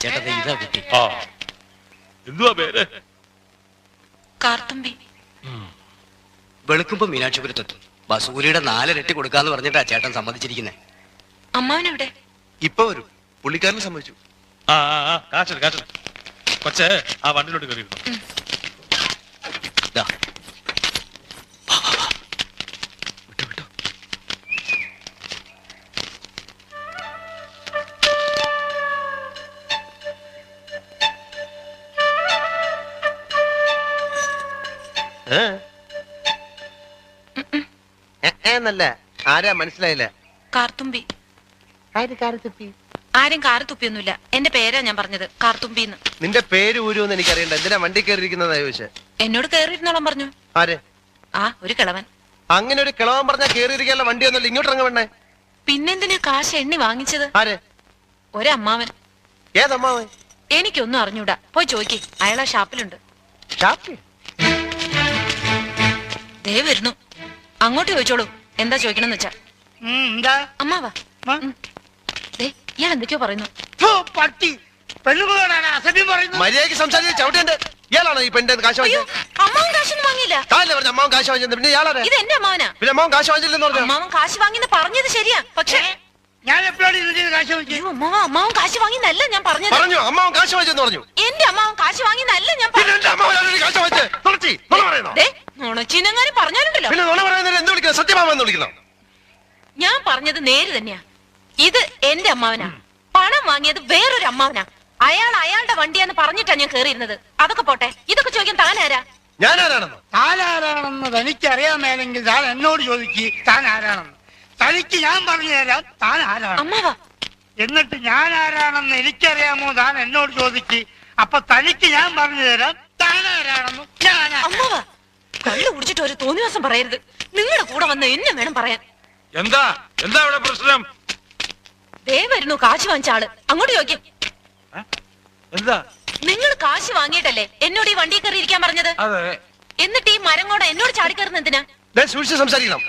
ചേട്ടാ ഇതാ കുട്ടി. എന്തുവാ പേര്? കാർത്തുമ്പി. വെളുക്കുമ്പോ മീനാക്ഷിപുരത്തെത്തും. ബസൂരിയുടെ 4 ഇരട്ടി കൊടുക്കാന്ന് പറഞ്ഞിട്ടാ ചേട്ടൻ സമ്മതിച്ചിരിക്കുന്നേ. അമ്മാവനെവിടെ? ഇപ്പൊ വരും. പുള്ളിക്കാരനെ സമ്മതിച്ചു. കാച്ചൽ കൊച്ചേ ആ വണ്ടിയിലോട്ട് കയറിയിരുന്നു. എന്നല്ല ആരാ മനസ്സിലായില്ല. കാർത്തുമ്പി. ആരും കാറ് തുപ്പിയൊന്നുമില്ല. എന്റെ പേരാ ഞാൻ പറഞ്ഞത്, കാർത്തുമ്പിന്ന്. നിന്റെ പേര് ഊരുമെന്ന് എനിക്കറിയണ്ട. എന്തിനാ വണ്ടി കയറിയിരിക്കുന്നതാ ചോദിച്ചേ? എന്നോട് കേറിയിരുന്നോളം പറഞ്ഞു. ആര്? ഒരു കിളവൻ. അങ്ങനെ ഒരു കിളവൻ പറഞ്ഞാ കേറിയിരിക്കാനുള്ള വണ്ടി ഒന്നുമില്ല. ഇങ്ങോട്ട് ഇറങ്ങ വേണ്ടേ? പിന്നെന്തിനാ കാശ് എണ്ണി വാങ്ങിച്ചത്? ആര്? ഒരമ്മാവൻ. ഏതമ്മാവൻ? എനിക്കൊന്നും അറിഞ്ഞൂടാ. പോയി ചോദിക്കേ, അയാളാ ഷാപ്പിലുണ്ട്. ദേ വരുന്നു. അങ്ങോട്ട് ചോദിച്ചോളൂ എന്താ ചോദിക്കണമെന്ന് വെച്ചാ. അമ്മാവാ, ഇയാൾ എന്തൊക്കെയോ പറയുന്നു. മര്യാദയ്ക്ക് സംസാരിച്ച് ചവിട്ടേണ്ട. ഇയാളാണോ ഈ പെണ്ണിന്റെ കാശ് വാങ്ങിയത്? അമ്മാവൻ കാശൊന്നും വാങ്ങിയില്ല. അമ്മാവൻ കാശ് വാങ്ങിച്ചത് പിന്നെ ഇയാളാണ്. ഇത് എന്റെ അമ്മാവനാ. പിന്നെ അമ്മാവൻ കാശ് വാങ്ങിച്ചില്ലെന്ന് പറഞ്ഞു. അമ്മാവൻ കാശ് വാങ്ങിന്ന് പറഞ്ഞത് ശരിയാ, പക്ഷേ ഞാൻ എപ്പോഴാണ് കാശ് വാങ്ങിച്ചത്? അമ്മാവൻ കാശ് വാങ്ങിന്നല്ല ഞാൻ പറഞ്ഞത്. പറഞ്ഞു അമ്മാവൻ കാശ് വാങ്ങിച്ചെന്ന് പറഞ്ഞു. എന്റെ അമ്മാവൻ കാശ് വാങ്ങിന്നല്ല ഞാൻ നുണച്ചിനെങ്ങാനും പറഞ്ഞാലുണ്ടല്ലോ. പിന്നെ നുണ പറയുന്നത് എന്ത് വിളിക്കണം? സത്യമാമെന്ന് വിളിക്കണം. ഞാൻ പറഞ്ഞത് നേര് തന്നെയാ. ഇത് എന്റെ അമ്മാവനാ. പണം വാങ്ങിയത് വേറൊരു അമ്മാവനാ. അയാളുടെ വണ്ടിയാന്ന് പറഞ്ഞിട്ടാ ഞാൻ കേറിയിരുന്നത്. അതൊക്കെ പോട്ടെ, ഇതൊക്കെ ചോദിക്കാൻ താനാരാ? ഞാനാരാണെന്നോ? താനാരാണെന്ന് തനിക്കറിയാമേലെങ്കിൽ താൻ എന്നോട് ചോദിക്ക് താൻ ആരാണെന്ന്. തനിക്ക് ഞാൻ പറഞ്ഞു തരാം താൻ ആരാണ്. അമ്മാവാ, എന്നിട്ട് ഞാൻ ആരാണെന്ന് എനിക്കറിയാമോ താൻ എന്നോട് ചോദിക്ക്. അപ്പൊ തനിക്ക് ഞാൻ പറഞ്ഞു തരാം താൻ ആരാണെന്ന്. അമ്മാവാ, കള്ളു കുടിച്ചിട്ട് ഒരു തോന്നിവാസം പറയരുത്. നിങ്ങളുടെ കൂടെ വന്ന് എന്നെ വേണം പറയാൻ. എന്താ ഇവിടെ പ്രശ്നം? ദേ വരുന്നു കാശ് വാങ്ങിച്ച ആള്. അങ്ങോട്ട് ചോദിക്കും. എന്താ? നിങ്ങൾ കാശ് വാങ്ങിയിട്ടല്ലേ എന്നോട് ഈ വണ്ടി കയറി ഇരിക്കാൻ പറഞ്ഞത്? എന്നിട്ട് ഈ മരം കൂടെ എന്നോട് ചാടിക്കയറുന്ന എന്തിനാ? സംസാരിക്കണം.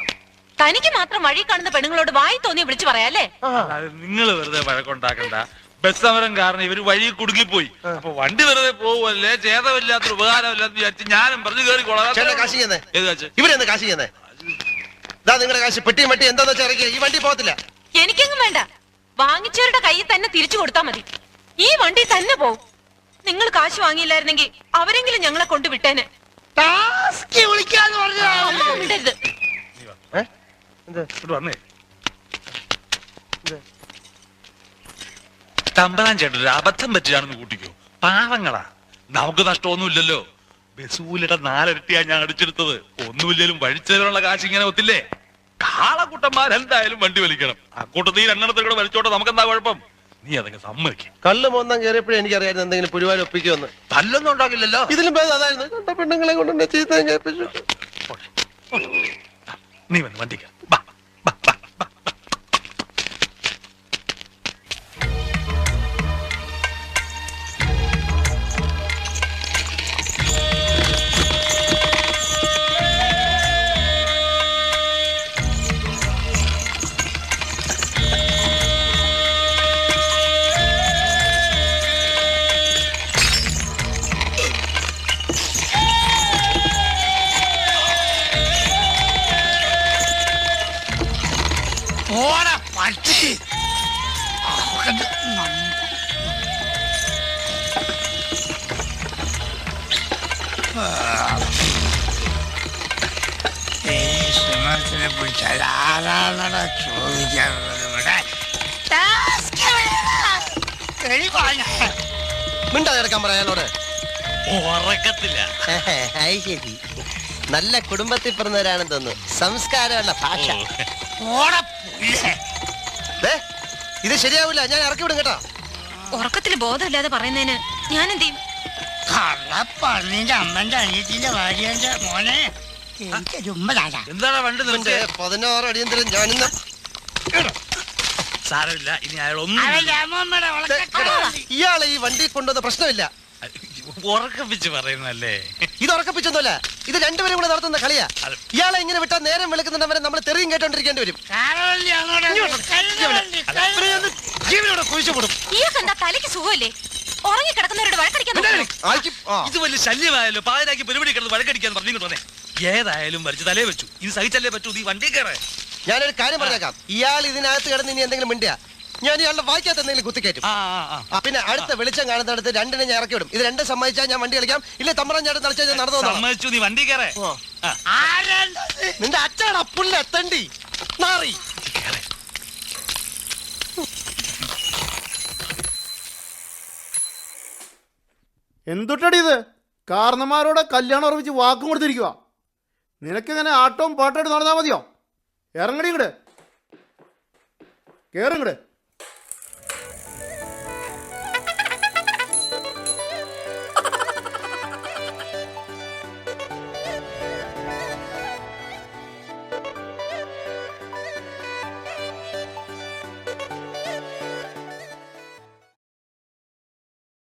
തനിക്ക് മാത്രം വഴി കാണുന്ന പെണ്ണുങ്ങളോട് വായി തോന്നി വിളിച്ചു പറയാല്ലേ? നിങ്ങൾ വെറുതെ വഴക്കുണ്ടാക്കണ്ട. ബസ് സമരം കാരണം ഇവര് വഴി കുടുങ്ങിപ്പോയി. അപ്പൊ വണ്ടി വെറുതെ പോവല്ലേ, ചേതമില്ലാത്തൊരു ഉപകാരമില്ലാന്ന് വിചാരിച്ച് ഞാനും പറഞ്ഞു കയറിക്കോളാം. ഇവരെന്താ കാശ് ചെയ്യുന്നേ? നിങ്ങളുടെ കാശ് പെട്ടിയും മട്ടി എന്താന്ന് വെച്ചാൽ ഇറക്കിയ ഈ വണ്ടി പോകത്തില്ല. എനിക്കെങ്ങും വേണ്ട. വാങ്ങിച്ചവരുടെ കയ്യിൽ തന്നെ തിരിച്ചു കൊടുത്താ മതി. ഈ വണ്ടി തന്നെ പോവും. നിങ്ങൾ കാശ് വാങ്ങിയില്ലായിരുന്നെങ്കിൽ അവരെങ്കിലും ഞങ്ങളെ കൊണ്ട് വിട്ടേനെ. തമ്പരാൻ ചേട്ടൻ ഒരു അബദ്ധം പറ്റിയാണെന്ന് കൂട്ടിക്കോ. പാവങ്ങളാ, നമുക്ക് നഷ്ടമൊന്നുമില്ലല്ലോ. ബസൂലിയുടെ 4 ഇരട്ടിയാ ഞാൻ അടിച്ചെടുത്തത്. ഒന്നുമില്ലേലും വഴിച്ചേരാനുള്ള കാശ് ഇങ്ങനെ ഒത്തില്ലേ? കാളക്കൂട്ടന്മാരെന്തായാലും വണ്ടി വലിക്കണം. അക്കൂട്ടത്തിൽ ഈ 2 കൂടെ വലിച്ചോട്ടെ, നമുക്കെന്താ കുഴപ്പം? നീ അതൊക്കെ സമ്മതിക്കും. കള്ള് മോന്താൻ കയറിയപ്പോഴേ എനിക്കറിയായിരുന്നു എന്തെങ്കിലും പുരുവാൻ ഒപ്പിക്കുമെന്ന്. തല്ലൊന്നും ഉണ്ടാകില്ലല്ലോ. ഇതിലും ഭേദം അതായിരുന്നു. കണ്ട പെണ്ണുങ്ങളെ കൊണ്ട് ചീത്ത കേൾപ്പിച്ചു. നീ വന്ന് വണ്ടിക്ക് ആരാണടാ ചോദിക്കാനുള്ളത്? മിണ്ടാതിറക്കാൻ പറയാനോട്. ഉറക്കത്തില്ല. ശരി, നല്ല കുടുംബത്തിൽ പിറന്നവരാണെന്ന് തോന്നുന്നു. സംസ്കാരമുള്ള ഭാഷ. ഇത് ശരിയാവില്ല, ഞാൻ ഇറക്കി വിടും കേട്ടോ. ഉറക്കത്തിൽ ബോധമില്ലാതെ പറയുന്നതിന് ഞാൻ എന്ത് ചെയ്യും? കള്ളപ്പന്നിന്റെ അമ്മന്റെ അനിയത്തിന്റെ ഭാര്യന്റെ മോനെ എന്താണ് വണ്ടി? 16 അടിയന്തരം ഞാനിന്ന് സാരമില്ല, ഇനി അയാളൊന്നും. ഇയാളെ ഈ വണ്ടി കൊണ്ടുവന്ന പ്രശ്നമില്ല. ഉറക്കപ്പിച്ച് പറയുന്നല്ലേ. ഇത് ഉറക്കപ്പിച്ചൊന്നുമല്ല, ഇത് രണ്ടുപേരും കൂടെ നടത്തുന്ന കളിയാ. അത് ഇയാളെ ഇങ്ങനെ വിട്ടാൽ നേരം വെളുക്കുന്നവരെ നമ്മൾ തെറിയും കേട്ടോണ്ടിരിക്കേണ്ടി വരും. കാലവള്ളി അങ്ങോട്ട് ഇവരെയൊന്ന് ജീവനോടെ കുഴിച്ചുപെടും. ഇയാൾക്ക് എന്താ തലയ്ക്ക് സുഖമില്ലേ? ഉറങ്ങി കിടക്കുന്നവരോട് വഴക്കടിക്കാൻ നോക്കുന്നു. ഇത് വലിയ ശല്യമായല്ലോ. പാതിരാക്കി പരിപാടി കിടന്ന് വഴക്കടിക്കാന്ന് പറഞ്ഞു വന്നേ. ഏതായാലും വലിച്ചു തലേ വെച്ചു. ഇത് സഹിച്ചല്ലേ പറ്റൂ. നീ വണ്ടി കയറേ. ഞാനൊരു കാര്യം പറഞ്ഞേക്കാം, ഇയാൾ ഇതിനകത്ത് കിടന്ന് ഇനി എന്തെങ്കിലും മിണ്ടിയാ ഞാൻ ഇയാളുടെ വായിക്കാത്ത എന്തെങ്കിലും കുത്തിക്കയറ്റും. പിന്നെ അടുത്ത വെളിച്ചം കാണുന്നിടത്ത് രണ്ടിനെ ഞാൻ ഇറക്കി വിടും. ഇത് രണ്ടും സമ്മതിച്ചാൽ ഞാൻ വണ്ടി കളിക്കാം, ഇല്ല തമ്പ്രാൻ ചേട്ടൻ കളിച്ചാൽ ഞാൻ നടന്നു. സമ്മതിച്ചു. നീ വണ്ടി കയറേ. നിന്റെ അച്ഛൻ അപ്പുള്ള എത്തണ്ടി നാറി. എന്തൊട്ടടി ഇത്? കാരണന്മാരോട് കല്യാണം ഉറപ്പിച്ച് വാക്കും കൊടുത്തിരിക്കുക. നിനക്കിങ്ങനെ ആട്ടവും പാട്ടായിട്ട് നടന്നാൽ മതിയോ? ഇറങ്ങടി ഇങ്ങട്, കേറിങ്ങട്.